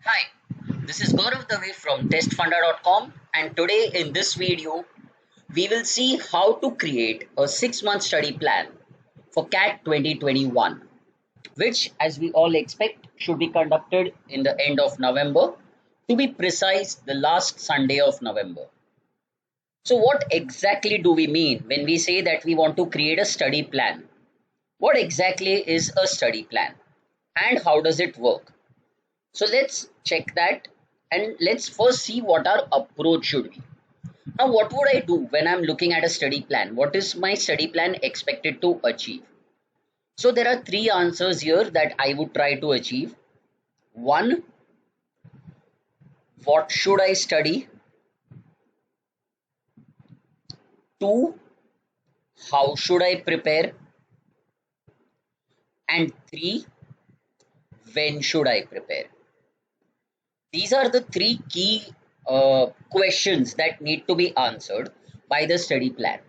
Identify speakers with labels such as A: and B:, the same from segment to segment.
A: Hi, this is Gaurav Dave from testfunder.com, and today in this video we will see how to create a 6-month study plan for CAT 2021, which as we all expect should be conducted in the end of November, to be precise the last Sunday of November. So what exactly do we mean when we say that we want to create a study plan? What exactly is a study plan and how does it work? So let's check that and let's first see what our approach should be. Now, what would I do when I'm looking at a study plan? What is my study plan expected to achieve? So there are three answers here that I would try to achieve. One, what should I study? Two, how should I prepare? And three, when should I prepare? These are the three key questions that need to be answered by the study plan.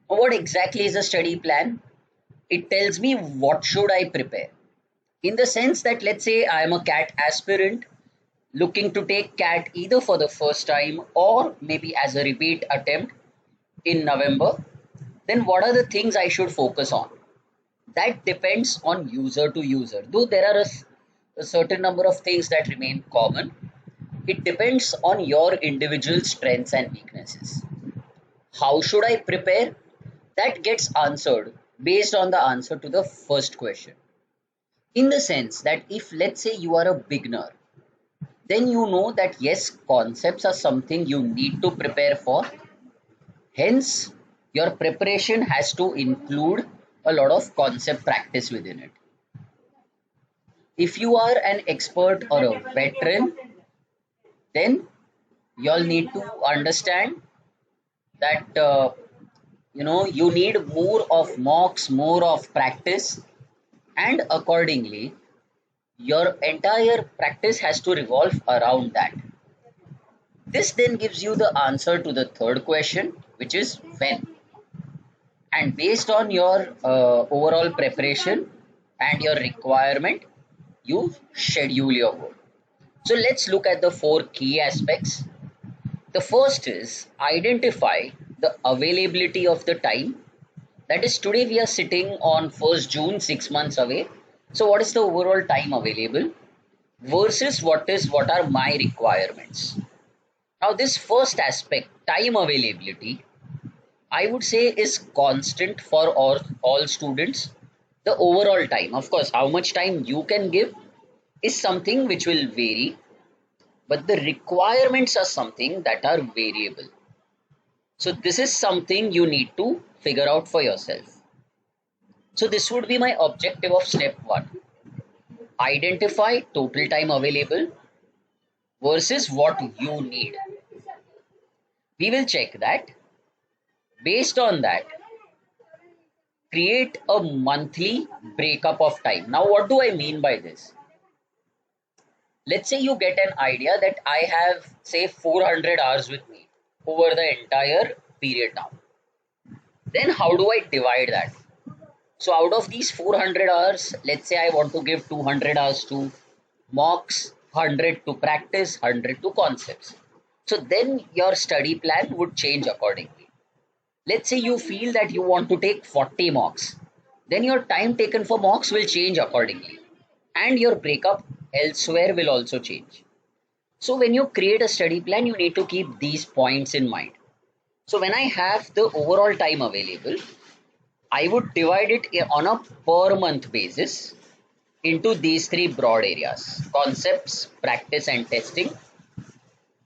A: What exactly is a study plan? It tells me what should I prepare. In the sense that let's say I am a CAT aspirant looking to take CAT either for the first time or maybe as a repeat attempt in November, then what are the things I should focus on? That depends on user to user. Though there are a certain number of things that remain common, it depends on your individual strengths and weaknesses. How should I prepare? That gets answered based on the answer to the first question. In the sense that if let's say you are a beginner, then you know that yes, concepts are something you need to prepare for. Hence, your preparation has to include a lot of concept practice within it. If you are an expert or a veteran, then you'll need to understand that you need more of mocks, more of practice, and accordingly your entire practice has to revolve around that. This then gives you the answer to the third question, which is when. And based on your overall preparation and your requirement, you schedule your work. So let's look at the four key aspects. The first is identify the availability of the time. That is, today we are sitting on 1st June, 6 months away. So what is the overall time available versus what are my requirements? Now, this first aspect, time availability, I would say is constant for all students. The overall time, of course, how much time you can give is something which will vary, but the requirements are something that are variable. So this is something you need to figure out for yourself. So this would be my objective of step one. Identify total time available versus what you need. We will check that. Based on that, create a monthly breakup of time. Now, what do I mean by this? Let's say you get an idea that I have, say, 400 hours with me over the entire period now. Then how do I divide that? So out of these 400 hours, let's say I want to give 200 hours to mocks, 100 to practice, 100 to concepts. So then your study plan would change accordingly. Let's say you feel that you want to take 40 mocks, then your time taken for mocks will change accordingly, and your breakup elsewhere will also change. So when you create a study plan, you need to keep these points in mind. So when I have the overall time available, I would divide it on a per month basis into these three broad areas: concepts, practice, and testing.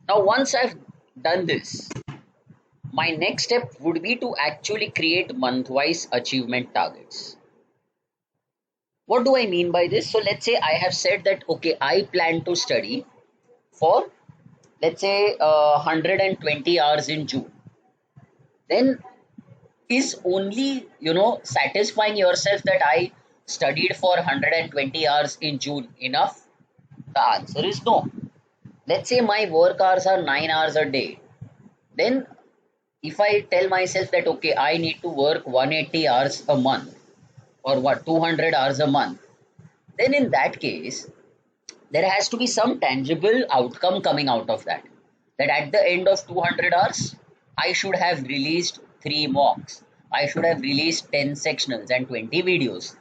A: Now, once I've done this, my next step would be to actually create month-wise achievement targets. What do I mean by this? So let's say I have said that, okay, I plan to study for, let's say, 120 hours in June. Then is only, satisfying yourself that I studied for 120 hours in June enough? The answer is no. Let's say my work hours are 9 hours a day. Then if I tell myself that, okay, I need to work 180 hours a month or 200 hours a month, then in that case, there has to be some tangible outcome coming out of that. That at the end of 200 hours, I should have released 3 mocks. I should have released 10 sectionals and 20 videos.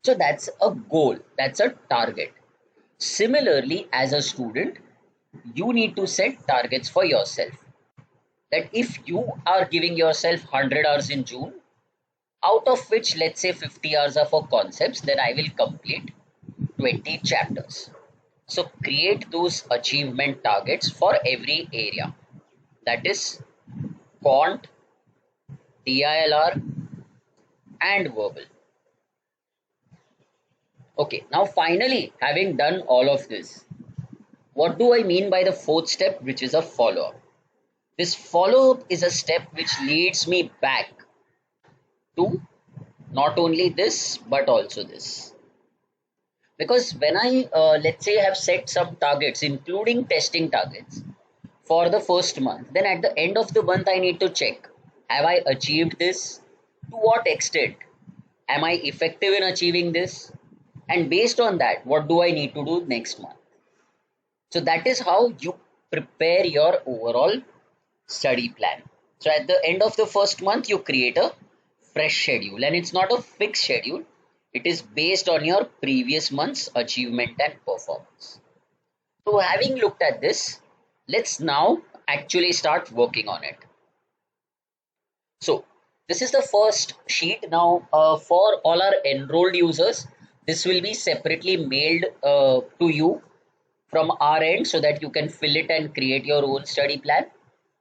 A: So that's a goal, that's a target. Similarly, as a student, you need to set targets for yourself. That if you are giving yourself 100 hours in June, out of which let's say 50 hours are for concepts, then I will complete 20 chapters. So create those achievement targets for every area. That is quant, DILR, and verbal. Okay, now finally, having done all of this, what do I mean by the fourth step, which is a follow-up? This follow-up is a step which leads me back to not only this, but also this. Because when I, let's say, have set some targets, including testing targets for the first month, then at the end of the month, I need to check, have I achieved this? To what extent? Am I effective in achieving this? And based on that, what do I need to do next month? So that is how you prepare your overall study plan. So at the end of the first month, you create a fresh schedule, and it's not a fixed schedule. It is based on your previous month's achievement and performance. So having looked at this, let's now actually start working on it. So this is the first sheet. Now for all our enrolled users, this will be separately mailed to you from our end so that you can fill it and create your own study plan.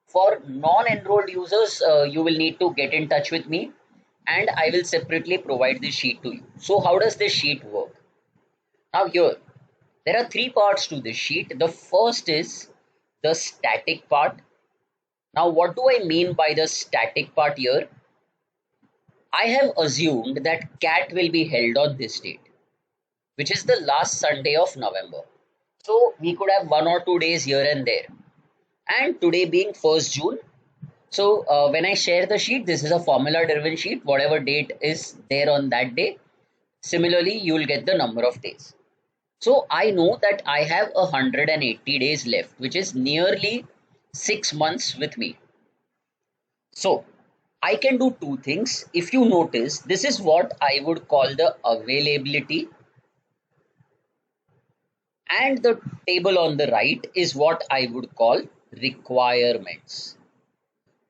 A: For non-enrolled users, you will need to get in touch with me and I will separately provide this sheet to you. So how does this sheet work? Now here, there are 3 parts to this sheet. The first is the static part. Now what do I mean by the static part here? I have assumed that CAT will be held on this date, which is the last Sunday of November. So we could have 1 or 2 days here and there. And today being 1st June, so when I share the sheet, this is a formula driven sheet, whatever date is there on that day. Similarly, you will get the number of days. So I know that I have 180 days left, which is nearly 6 months with me. So I can do 2 things. If you notice, this is what I would call the availability, and the table on the right is what I would call requirements.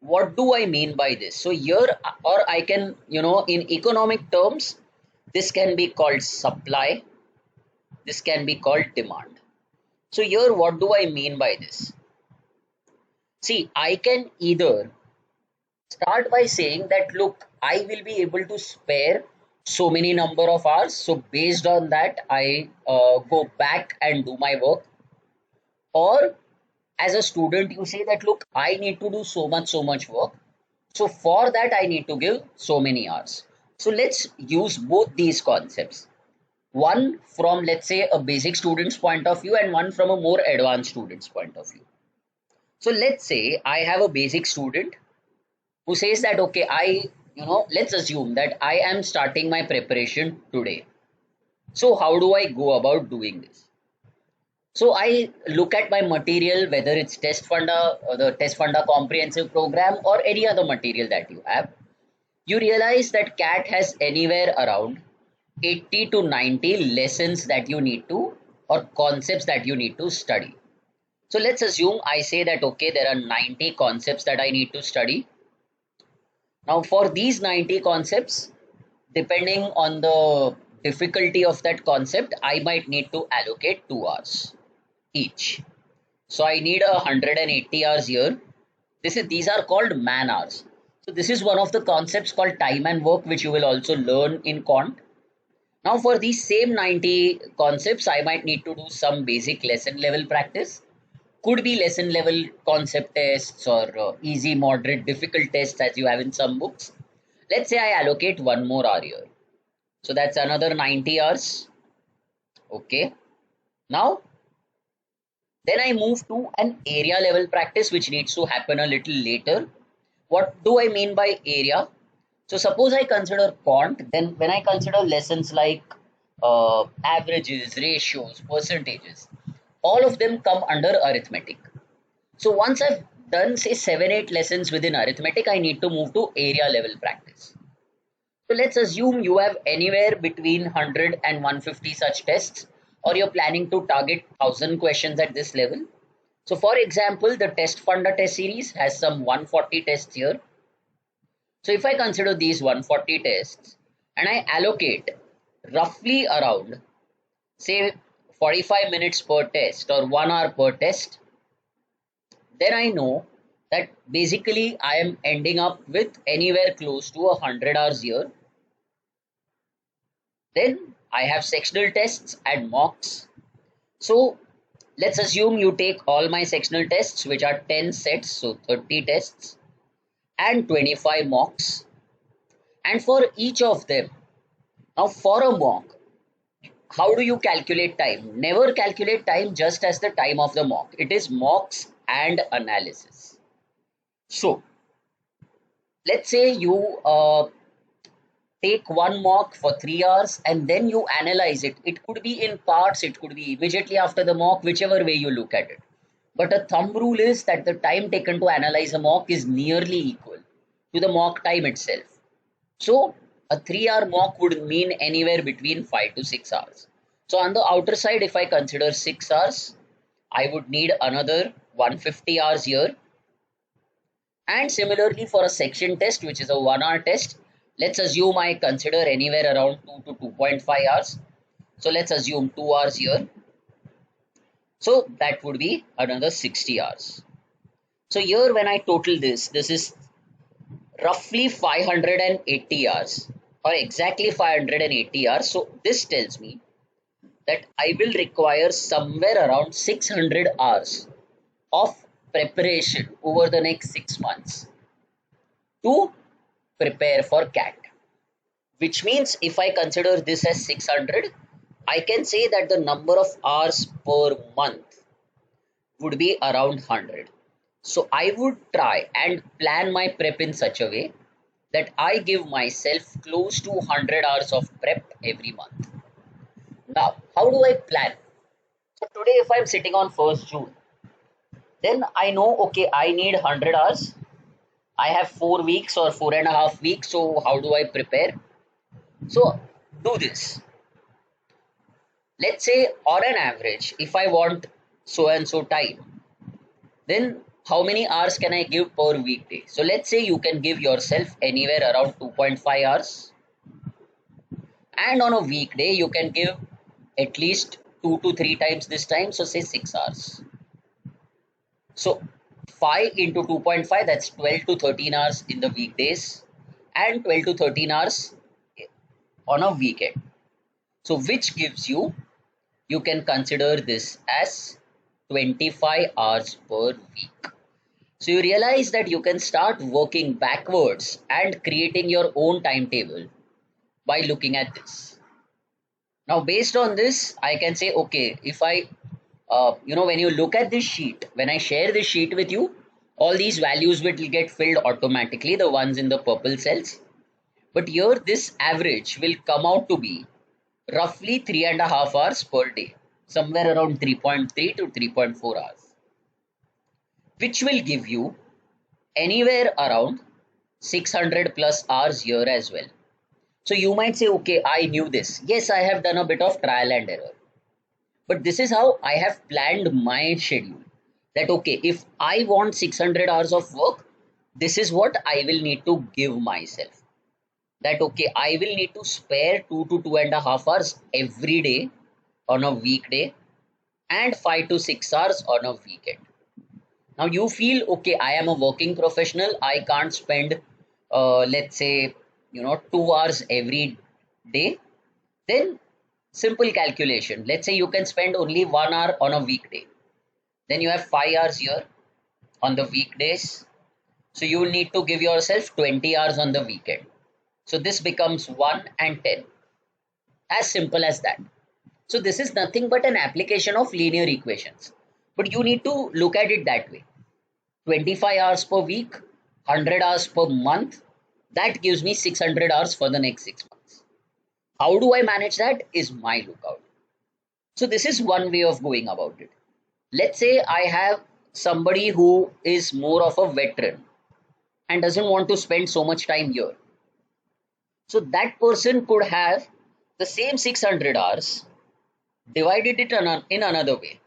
A: What do I mean by this? So here, or I can, in economic terms, this can be called supply. This can be called demand. So here, what do I mean by this? See, I can either start by saying that, look, I will be able to spare so many number of hours. So based on that, I go back and do my work. Or as a student, you say that, look, I need to do so much work. So for that, I need to give so many hours. So let's use both these concepts. One from, let's say, a basic student's point of view and one from a more advanced student's point of view. So let's say I have a basic student who says that, okay, let's assume that I am starting my preparation today. So how do I go about doing this? So I look at my material, whether it's Test Funda or the Test Funda comprehensive program or any other material that you have. You realize that CAT has anywhere around 80 to 90 lessons that you need to, or concepts that you need to study. So let's assume I say that, okay, there are 90 concepts that I need to study. Now for these 90 concepts, depending on the difficulty of that concept, I might need to allocate 2 hours each. So I need 180 hours here. These are called man hours. So this is one of the concepts called time and work, which you will also learn in quant. Now for these same 90 concepts, I might need to do some basic lesson level practice. Could be lesson level concept tests or easy, moderate, difficult tests as you have in some books. Let's say I allocate 1 more hour here. So that's another 90 hours. Okay. Now, then I move to an area level practice, which needs to happen a little later. What do I mean by area? So suppose I consider quant, then when I consider lessons like averages, ratios, percentages, All of them come under arithmetic. So once I've done say 7-8 lessons within arithmetic, I need to move to area level practice. So let's assume you have anywhere between 100 and 150 such tests, or you're planning to target 1000 questions at this level. So for example, the test funder test series has some 140 tests here. So if I consider these 140 tests and I allocate roughly around say 45 minutes per test or 1 hour per test, then I know that basically I am ending up with anywhere close to 100 hours here. Then I have sectional tests and mocks. So let's assume you take all my sectional tests, which are 10 sets, so 30 tests, and 25 mocks. And for each of them, now for a mock, how do you calculate time? Never calculate time just as the time of the mock. It is mocks and analysis. So let's say you take one mock for 3 hours and then you analyze it. It could be in parts, it could be immediately after the mock, whichever way you look at it. But a thumb rule is that the time taken to analyze a mock is nearly equal to the mock time itself. So a 3-hour mock would mean anywhere between 5 to 6 hours. So on the outer side, if I consider 6 hours, I would need another 150 hours here. And similarly for a section test, which is a 1-hour test, let's assume I consider anywhere around 2 to 2.5 hours. So let's assume 2 hours here. So that would be another 60 hours. So here when I total this is roughly 580 hours or exactly 580 hours. So this tells me that I will require somewhere around 600 hours of preparation over the next 6 months to prepare for CAT. Which means if I consider this as 600, I can say that the number of hours per month would be around 100. So I would try and plan my prep in such a way that I give myself close to 100 hours of prep every month. Now, how do I plan? So today if I'm sitting on 1st June, then I know, okay, I need 100 hours. I have 4 weeks or 4.5 weeks. So how do I prepare? So do this. Let's say on an average, if I want so and so time, then how many hours can I give per weekday? So let's say you can give yourself anywhere around 2.5 hours. And on a weekday, you can give at least 2 to 3 times this time. So say 6 hours. So 5 into 2.5, that's 12 to 13 hours in the weekdays and 12 to 13 hours on a weekend. So which gives you can consider this as 25 hours per week. So you realize that you can start working backwards and creating your own timetable by looking at this. Now, based on this, I can say, okay, if I, when you look at this sheet, when I share this sheet with you, all these values will get filled automatically, the ones in the purple cells. But here, this average will come out to be roughly 3.5 hours per day, somewhere around 3.3 to 3.4 hours, which will give you anywhere around 600 plus hours here as well. So you might say, okay, I knew this. Yes, I have done a bit of trial and error. But this is how I have planned my schedule. That, okay, if I want 600 hours of work, this is what I will need to give myself. That, okay, I will need to spare 2 to 2.5 hours every day on a weekday and 5 to 6 hours on a weekend. Now you feel, okay, I am a working professional. I can't spend, let's say, 2 hours every day. Then simple calculation. Let's say you can spend only 1 hour on a weekday. Then you have 5 hours here on the weekdays. So you will need to give yourself 20 hours on the weekend. So this becomes 1 and 10. As simple as that. So this is nothing but an application of linear equations. But you need to look at it that way. 25 hours per week, 100 hours per month. That gives me 600 hours for the next 6 months. How do I manage that is my lookout. So this is one way of going about it. Let's say I have somebody who is more of a veteran and doesn't want to spend so much time here. So that person could have the same 600 hours, divided it in another way.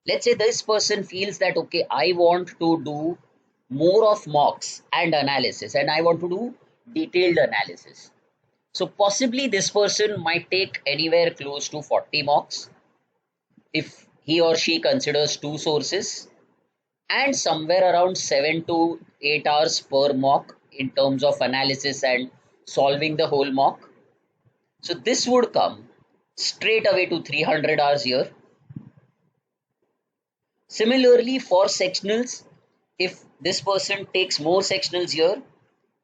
A: Let's say this person feels that, okay, I want to do more of mocks and analysis, and I want to do detailed analysis. So possibly this person might take anywhere close to 40 mocks if he or she considers two sources, and somewhere around 7 to 8 hours per mock in terms of analysis and solving the whole mock. So this would come straight away to 300 hours here. Similarly, for sectionals, if this person takes more sectionals here,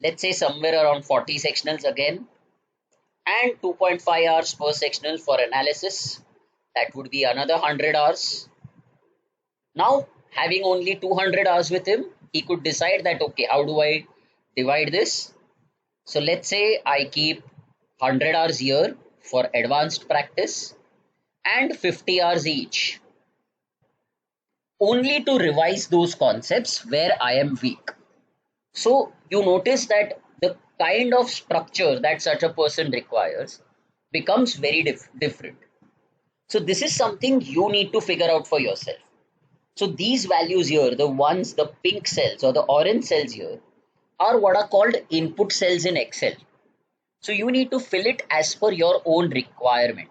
A: let's say somewhere around 40 sectionals again, and 2.5 hours per sectional for analysis, that would be another 100 hours. Now, having only 200 hours with him, he could decide that, okay, how do I divide this? So let's say I keep 100 hours here for advanced practice and 50 hours each, only to revise those concepts where I am weak. So you notice that the kind of structure that such a person requires becomes very different. So this is something you need to figure out for yourself. So these values here, the ones, the pink cells or the orange cells here, are what are called input cells in Excel. So you need to fill it as per your own requirement.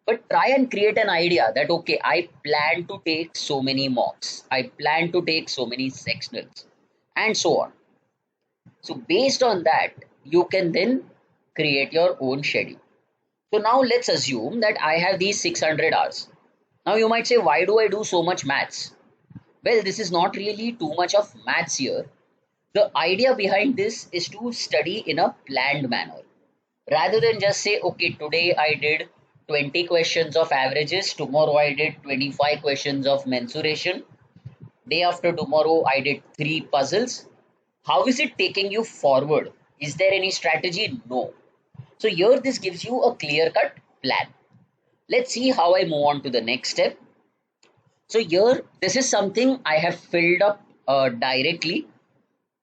A: But try and create an idea that, okay, I plan to take so many mocks, I plan to take so many sectionals, and so on. So based on that, you can then create your own schedule. So now let's assume that I have these 600 hours. Now you might say, why do I do so much maths? Well, this is not really too much of maths here. The idea behind this is to study in a planned manner. Rather than just say, okay, today I did 20 questions of averages, tomorrow I did 25 questions of mensuration, day after tomorrow I did 3 puzzles. How is it taking you forward? Is there any strategy? No. So here this gives you a clear-cut plan. Let's see how I move on to the next step. So here, this is something I have filled up directly.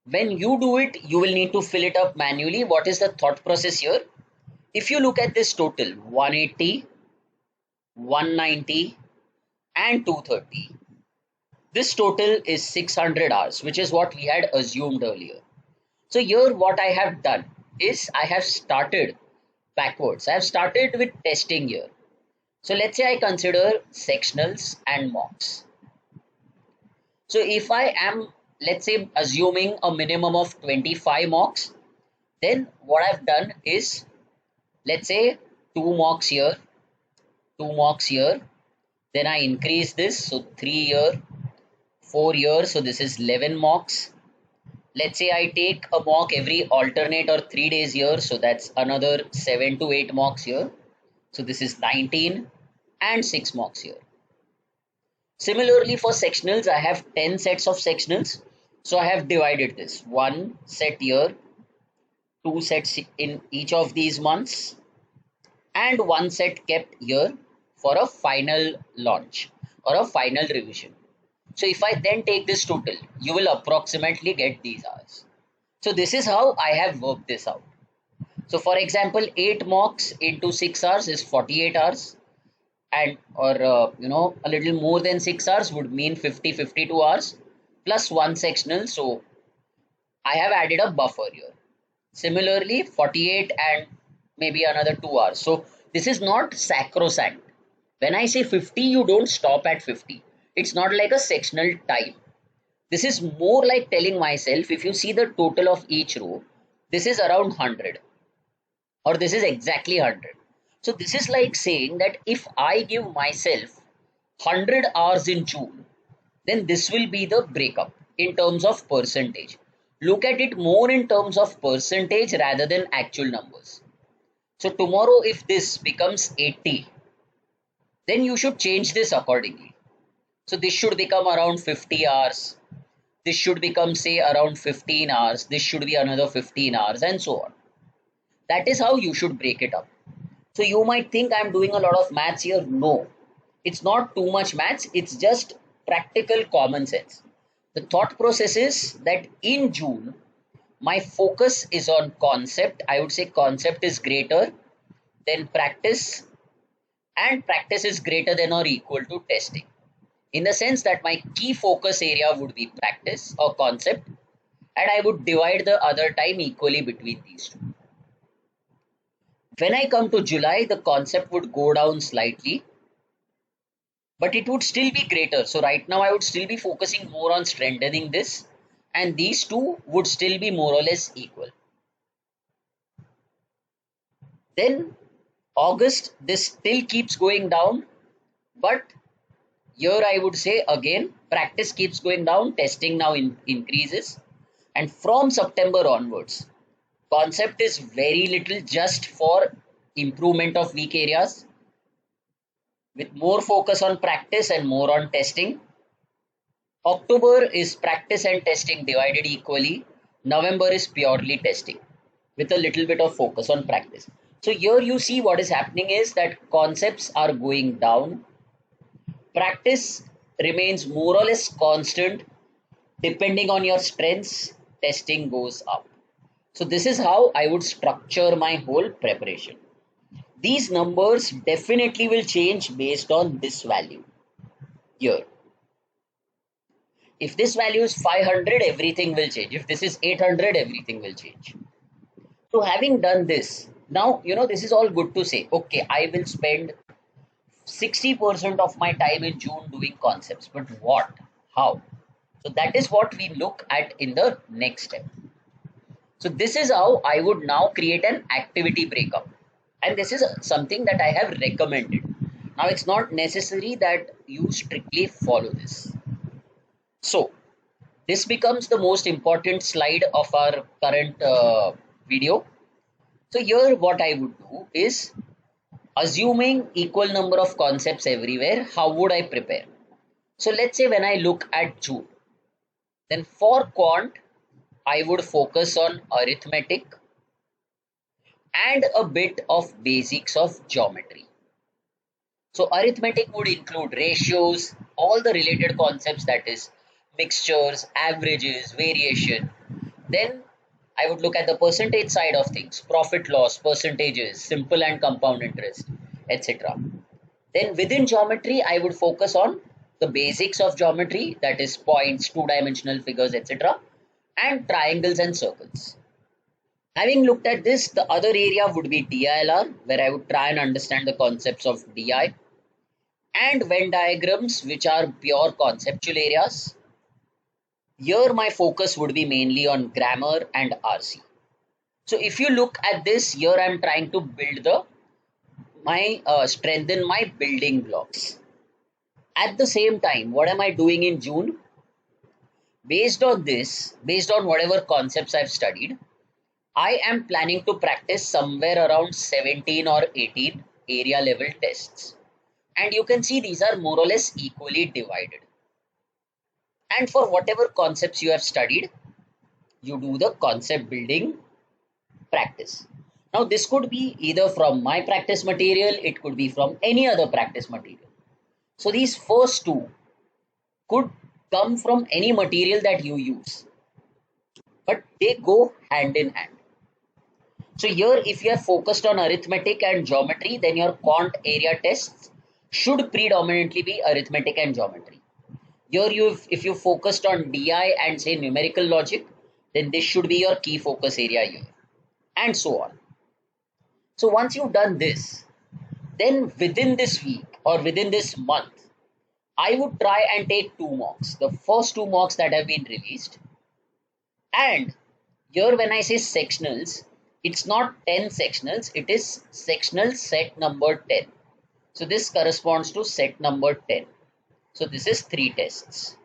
A: When you do it, you will need to fill it up manually. What is the thought process here? If you look at this total, 180, 190 and 230, this total is 600 hours, which is what we had assumed earlier. So here what I have done is I have started backwards. I have started with testing here. So let's say I consider sectionals and mocks. So if I am, let's say, assuming a minimum of 25 mocks, then what I've done is, let's say, 2 mocks here, 2 mocks here. Then I increase this, so 3 here, 4 here, so this is 11 mocks. Let's say I take a mock every alternate or 3 days here, so that's another 7 to 8 mocks here. So this is 19 and 6 mocks here. Similarly for sectionals, I have 10 sets of sectionals. So I have divided this, 1 set here, 2 sets in each of these months, and 1 set kept here for a final launch or a final revision. So if I then take this total, you will approximately get these hours. So this is how I have worked this out. So for example, 8 mocks into 6 hours is 48 hours, and or a little more than 6 hours would mean 52 hours plus 1 sectional. So I have added a buffer here. Similarly, 48 and maybe another 2 hours. So this is not sacrosanct. When I say 50, you don't stop at 50. It's not like a sectional time. This is more like telling myself, if you see the total of each row, this is around 100, or this is exactly 100. So this is like saying that if I give myself 100 hours in June, then this will be the breakup in terms of percentage. Look at it more in terms of percentage rather than actual numbers. So tomorrow, if this becomes 80, then you should change this accordingly. So this should become around 50 hours. This should become, say, around 15 hours. This should be another 15 hours, and so on. That is how you should break it up. So you might think I'm doing a lot of maths here. No. It's not too much maths, it's just practical common sense. The thought process is that in June, my focus is on concept. I would say concept is greater than practice, and practice is greater than or equal to testing. In the sense that my key focus area would be practice or concept, and I would divide the other time equally between these two. When I come to July, the concept would go down slightly, but it would still be greater. So right now I would still be focusing more on strengthening this, and these two would still be more or less equal. Then August, this still keeps going down, but here I would say again, practice keeps going down, testing now increases. And from September onwards, concept is very little just for improvement of weak areas, with more focus on practice and more on testing. October is practice and testing divided equally. November is purely testing with a little bit of focus on practice. So here you see what is happening is that concepts are going down. Practice remains more or less constant. Depending on your strengths, testing goes up. So this is how I would structure my whole preparation. These numbers definitely will change based on this value here. If this value is 500, everything will change. If this is 800, everything will change. So having done this, now, this is all good to say, okay, I will spend 60% of my time in June doing concepts, but what? How? So that is what we look at in the next step. So this is how I would now create an activity breakup. And this is something that I have recommended. Now it's not necessary that you strictly follow this. So this becomes the most important slide of our current video. So here what I would do is, assuming equal number of concepts everywhere, how would I prepare? So let's say when I look at June, then for quant, I would focus on arithmetic and a bit of basics of geometry. So arithmetic would include ratios, all the related concepts, that is mixtures, averages, variation. Then I would look at the percentage side of things, profit loss, percentages, simple and compound interest, etc. Then within geometry, I would focus on the basics of geometry, that is points, two-dimensional figures, etc. and triangles and circles. Having looked at this, the other area would be DILR, where I would try and understand the concepts of DI, and Venn diagrams, which are pure conceptual areas. Here my focus would be mainly on grammar and RC. So if you look at this, here I'm trying to build strengthen my building blocks. At the same time, what am I doing in June? Based on this, based on whatever concepts I've studied, I am planning to practice somewhere around 17 or 18 area level tests. And you can see these are more or less equally divided. And for whatever concepts you have studied, you do the concept building practice. Now this could be either from my practice material, it could be from any other practice material. So these first two could come from any material that you use, but they go hand in hand. So here, if you are focused on arithmetic and geometry, then your quant area tests should predominantly be arithmetic and geometry. Here, if you focused on DI and say numerical logic, then this should be your key focus area here, and so on. So once you've done this, then within this week or within this month, I would try and take 2 mocks, the first 2 mocks that have been released. And here when I say sectionals, it's not 10 sectionals, it is sectional set number 10. So this corresponds to set number 10. So this is 3 tests.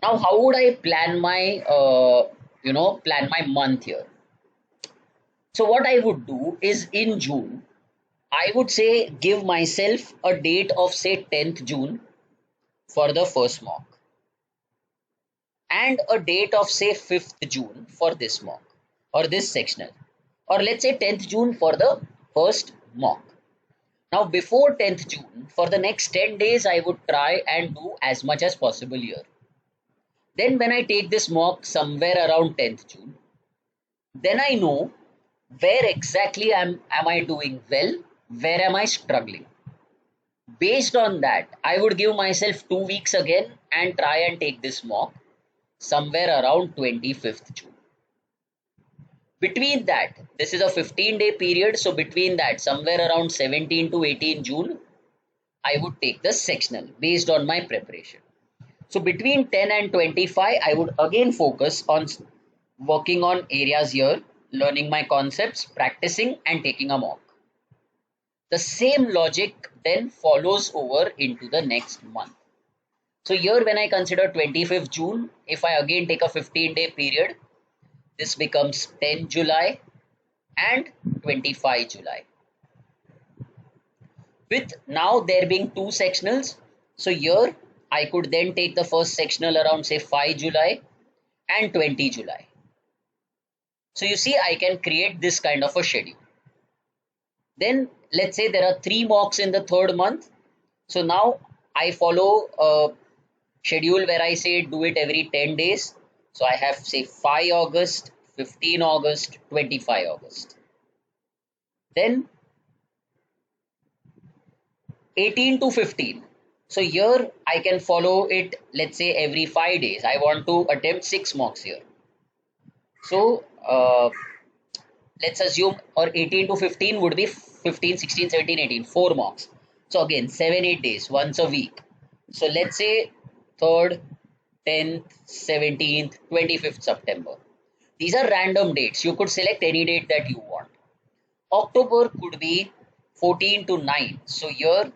A: Now how would I plan my month here? So what I would do is in June, I would say give myself a date of say 10th June for the first mock, and a date of say 5th June for this mock or this sectional, or let's say 10th June for the first mock. Now, before 10th June, for the next 10 days, I would try and do as much as possible here. Then, when I take this mock somewhere around 10th June, then I know where exactly am I doing well, where am I struggling. Based on that, I would give myself 2 weeks again and try and take this mock somewhere around 25th June. Between that, this is a 15-day period, so between that, somewhere around 17 to 18 June, I would take the sectional based on my preparation. So between 10 and 25, I would again focus on working on areas here, learning my concepts, practicing and taking a mock. The same logic then follows over into the next month. So here when I consider 25th June, if I again take a 15-day period, this becomes 10 July and 25 July. With now there being two sectionals, so here I could then take the first sectional around say 5 July and 20 July. So you see I can create this kind of a schedule. Then let's say there are 3 mocks in the third month. So now I follow a schedule where I say do it every 10 days. So I have say 5 August, 15 August, 25 August. Then 18 to 15. So here I can follow it, let's say every 5 days. I want to attempt 6 mocks here. So let's assume or 18 to 15 would be 15, 16, 17, 18, 4 mocks. So again 7, 8 days, once a week. So let's say 3rd, 10th, 17th, 25th September. These are random dates. You could select any date that you want. October could be 14 to 9. So here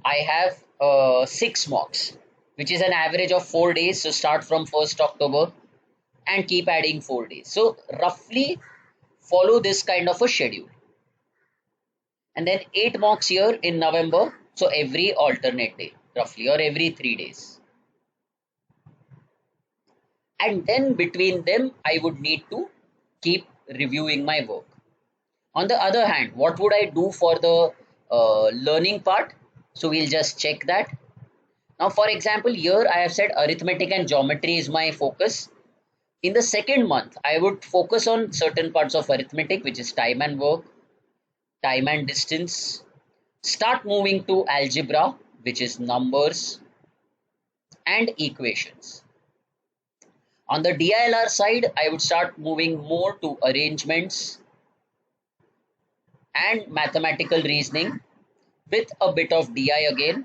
A: I have 6 mocks, which is an average of 4 days. So start from 1st October and keep adding 4 days. So roughly follow this kind of a schedule. And then 8 mocks here in November. So every alternate day, roughly, or every 3 days. And then between them, I would need to keep reviewing my work. On the other hand, what would I do for the learning part? So we'll just check that. Now, for example, here I have said arithmetic and geometry is my focus. In the second month, I would focus on certain parts of arithmetic, which is time and work, time and distance. Start moving to algebra, which is numbers and equations. On the DILR side, I would start moving more to arrangements and mathematical reasoning with a bit of DI again.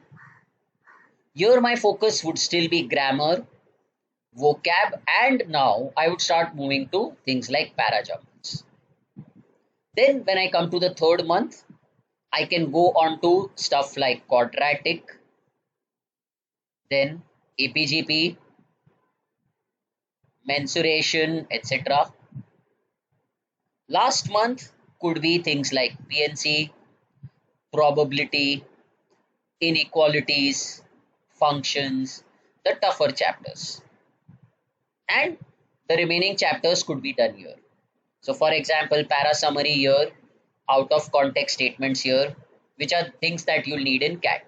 A: Here my focus would still be grammar, vocab, and now I would start moving to things like parajumbles. Then when I come to the third month, I can go on to stuff like quadratic, then APGP, mensuration, etc. Last month could be things like PNC, probability, inequalities, functions, the tougher chapters. And the remaining chapters could be done here. So for example, para summary here, out of context statements here, which are things that you'll need in CAT.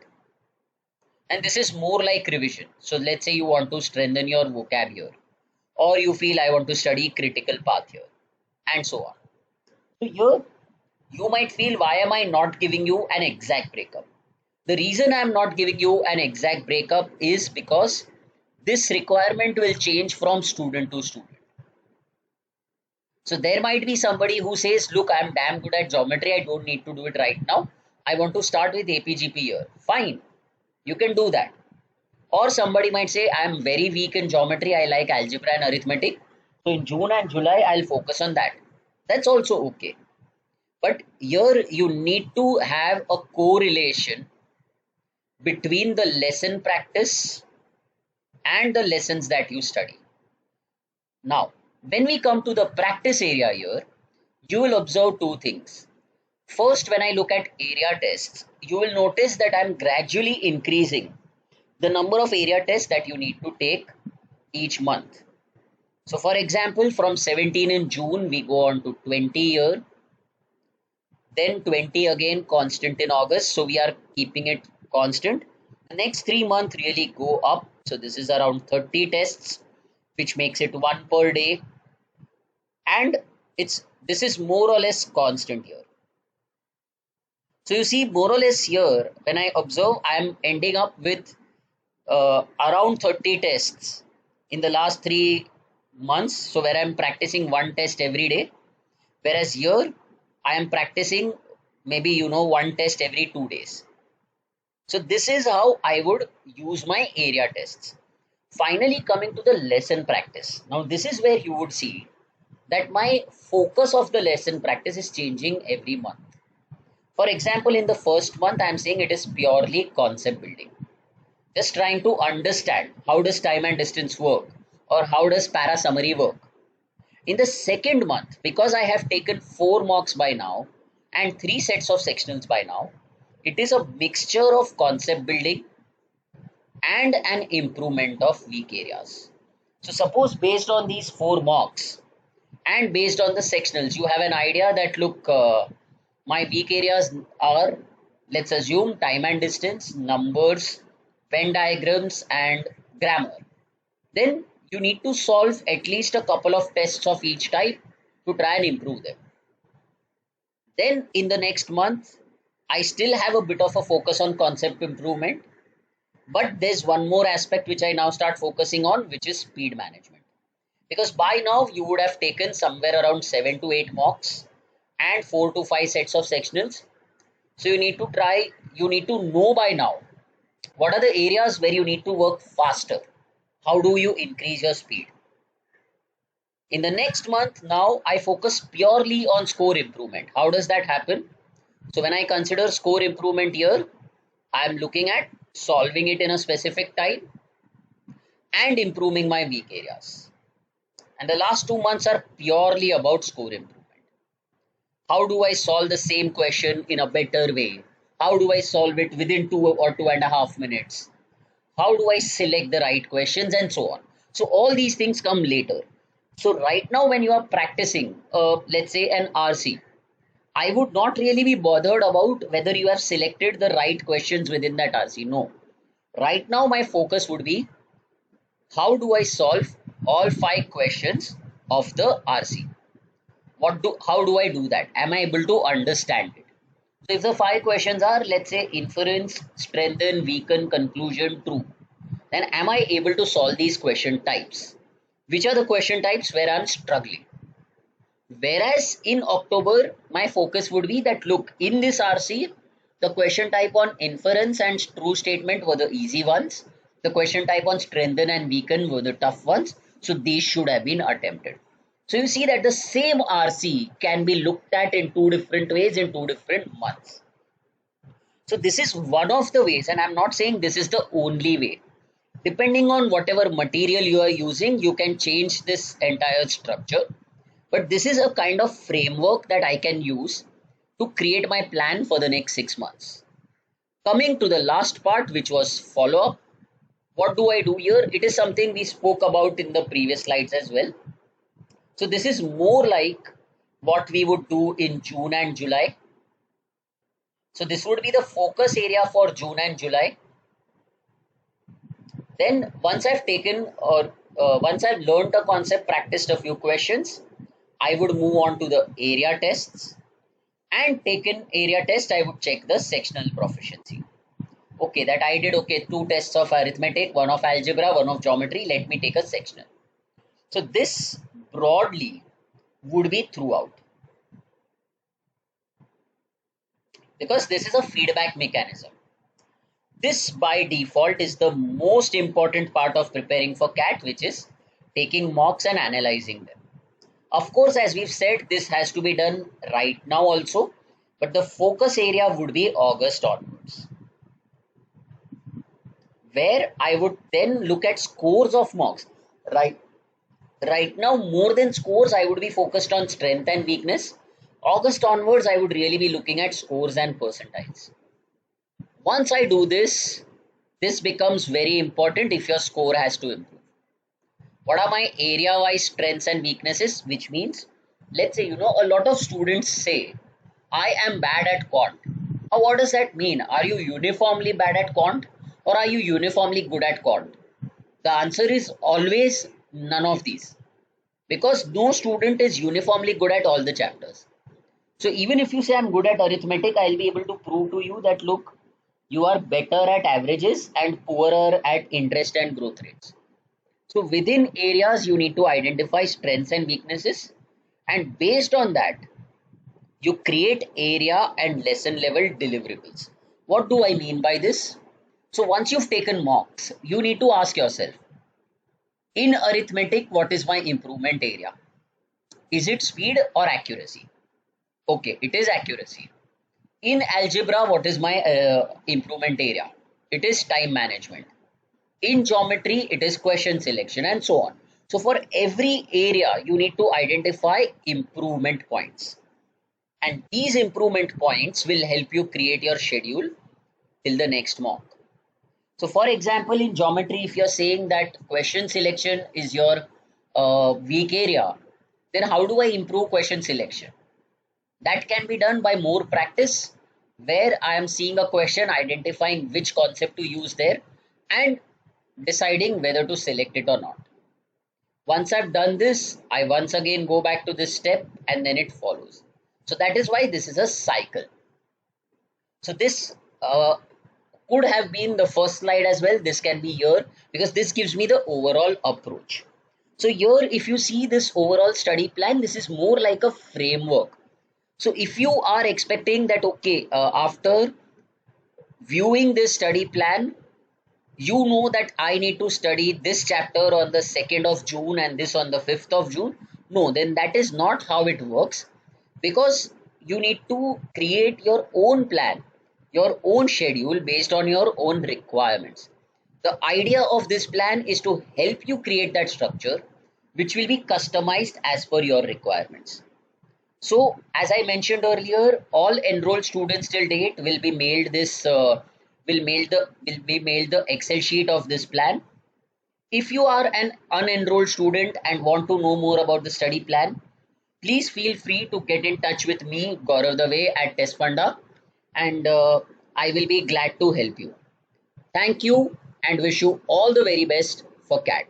A: And this is more like revision. So let's say you want to strengthen your vocab here, or you feel I want to study critical path here, and so on. So here you might feel, why am I not giving you an exact breakup? The reason I am not giving you an exact breakup is because this requirement will change from student to student. So there might be somebody who says, look, I'm damn good at geometry. I don't need to do it right now. I want to start with APGP here. Fine, you can do that. Or somebody might say, I'm very weak in geometry. I like algebra and arithmetic. So in June and July, I'll focus on that. That's also okay. But here you need to have a correlation between the lesson practice and the lessons that you study. Now, when we come to the practice area here, you will observe two things. First, when I look at area tests, you will notice that I'm gradually increasing the number of area tests that you need to take each month. So for example, from 17 in June, we go on to 20 here. then 20 again constant in August, so we are keeping it constant. The next 3 months really go up, so this is around 30 tests, which makes it one per day, and this is more or less constant here. So you see, more or less here, when I observe, I am ending up with around 30 tests in the last 3 months. So where I am practicing one test every day, whereas here I am practicing maybe one test every 2 days. So this is how I would use my area tests. Finally, coming to the lesson practice. Now this is where you would see that my focus of the lesson practice is changing every month. For example, in the first month, I'm saying it is purely concept building. Just trying to understand how does time and distance work, or how does para summary work. In the second month, because I have taken 4 mocks by now and 3 sets of sectionals by now, it is a mixture of concept building and an improvement of weak areas. So suppose based on these 4 mocks and based on the sectionals, you have an idea that look, my weak areas are, let's assume, time and distance, numbers, Venn diagrams, and grammar. Then you need to solve at least a couple of tests of each type to try and improve them. Then in the next month, I still have a bit of a focus on concept improvement, but there's one more aspect which I now start focusing on, which is speed management. Because by now you would have taken somewhere around 7 to 8 mocks and 4 to 5 sets of sectionals. So you need to know by now what are the areas where you need to work faster. How do you increase your speed? In the next month, now I focus purely on score improvement. How does that happen? So when I consider score improvement here, I am looking at solving it in a specific time and improving my weak areas. And the last 2 months are purely about score improvement. How do I solve the same question in a better way? How do I solve it within 2 or 2.5 minutes? How do I select the right questions, and so on? So all these things come later. So right now when you are practicing, let's say an RC, I would not really be bothered about whether you have selected the right questions within that RC. No. Right now my focus would be, how do I solve all 5 questions of the RC? How do I do that? Am I able to understand it? So if the 5 questions are, let's say, inference, strengthen, weaken, conclusion, true, then am I able to solve these question types? Which are the question types where I'm struggling? Whereas in October, my focus would be that, look, in this RC, the question type on inference and true statement were the easy ones. The question type on strengthen and weaken were the tough ones. So these should have been attempted. So you see that the same RC can be looked at in 2 different ways in 2 different months. So this is one of the ways, and I'm not saying this is the only way. Depending on whatever material you are using, you can change this entire structure. But this is a kind of framework that I can use to create my plan for the next 6 months. Coming to the last part, which was follow-up. What do I do here? It is something we spoke about in the previous slides as well. So this is more like what we would do in June and July. So this would be the focus area for June and July. Then once I've taken once I've learned a concept, practiced a few questions, I would move on to the area tests, and taken area test, I would check the sectional proficiency. Okay, that I did. Okay, 2 tests of arithmetic, 1 of algebra, 1 of geometry. Let me take a sectional. So this broadly would be throughout, because this is a feedback mechanism. This by default is the most important part of preparing for CAT, which is taking mocks and analyzing them. Of course, as we've said, this has to be done right now also, but the focus area would be August onwards, where I would then look at scores of mocks. Right now, more than scores, I would be focused on strength and weakness. August onwards, I would really be looking at scores and percentiles. Once I do this, this becomes very important if your score has to improve. What are my area-wise strengths and weaknesses? Which means, let's say, a lot of students say I am bad at quant. Now, what does that mean? Are you uniformly bad at quant or are you uniformly good at quant? The answer is always none of these, because no student is uniformly good at all the chapters. So even if you say I'm good at arithmetic, I'll be able to prove to you that look, you are better at averages and poorer at interest and growth rates. So within areas, you need to identify strengths and weaknesses, and based on that, you create area and lesson level deliverables. What do I mean by this? So once you've taken mocks, you need to ask yourself, in arithmetic, what is my improvement area? Is it speed or accuracy? Okay, it is accuracy. In algebra, what is my improvement area? It is time management. In geometry, it is question selection and so on. So for every area, you need to identify improvement points. And these improvement points will help you create your schedule till the next mock. So for example, in geometry, if you're saying that question selection is your weak area, then how do I improve question selection? That can be done by more practice, where I am seeing a question, identifying which concept to use there, and deciding whether to select it or not. Once I've done this, I once again go back to this step and then it follows. So that is why this is a cycle. So this could have been the first slide as well. This can be here because this gives me the overall approach. So here, if you see this overall study plan, this is more like a framework. So if you are expecting that, okay, after viewing this study plan, you know that I need to study this chapter on the 2nd of June and this on the 5th of June. No, then that is not how it works, because you need to create your own plan, your own schedule based on your own requirements. The idea of this plan is to help you create that structure, which will be customized as per your requirements. So, as I mentioned earlier, all enrolled students till date will be mailed the Excel sheet of this plan. If you are an unenrolled student and want to know more about the study plan, please feel free to get in touch with me, Gaurav Dave at Testfunda, and I will be glad to help you. Thank you and wish you all the very best for CAT.